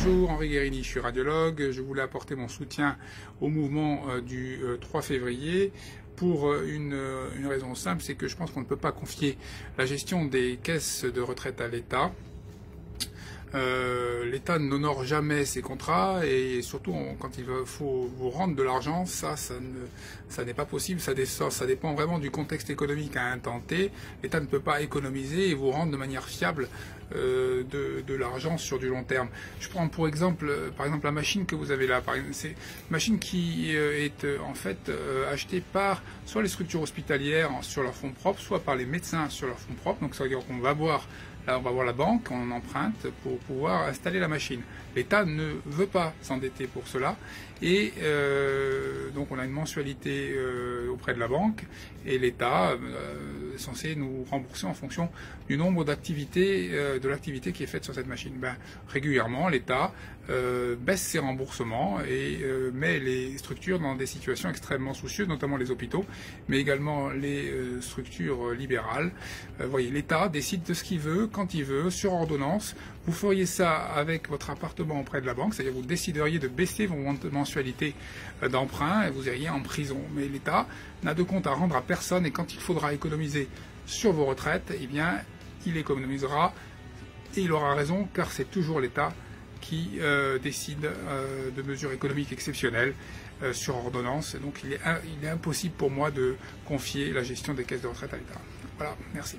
Bonjour, Henri Guérini, je suis radiologue. Je voulais apporter mon soutien au mouvement du 3 février pour une raison simple, c'est que je pense qu'on ne peut pas confier la gestion des caisses de retraite à l'État. L'État n'honore jamais ses contrats et surtout quand il faut vous rendre de l'argent, ça n'est pas possible, ça dépend vraiment du contexte économique à un temps T. L'État ne peut pas économiser et vous rendre de manière fiable de l'argent sur du long terme. Je prends pour exemple, la machine que vous avez là. C'est une machine qui est en fait achetée par soit les structures hospitalières sur leur fonds propres, soit par les médecins sur leur fonds propres. Donc ça veut dire qu'on va voir là, on va voir la banque, on emprunte pour pouvoir installer la machine. L'État ne veut pas s'endetter pour cela et donc on a une mensualité auprès de la banque et l'État est censé nous rembourser en fonction du nombre d'activités, de l'activité qui est faite sur cette machine. Régulièrement, l'État baisse ses remboursements et met les structures dans des situations extrêmement soucieuses, notamment les hôpitaux, mais également les structures libérales. Voyez, l'État décide de ce qu'il veut, quand il veut, sur ordonnance. Vous feriez ça avec votre appartement auprès de la banque, c'est-à-dire vous décideriez de baisser vos mensualités d'emprunt et vous iriez en prison. Mais l'État n'a de compte à rendre à personne et quand il faudra économiser sur vos retraites, eh bien, il économisera et il aura raison car c'est toujours l'État qui décide de mesures économiques exceptionnelles sur ordonnance. Donc il est impossible pour moi de confier la gestion des caisses de retraite à l'État. Voilà, merci.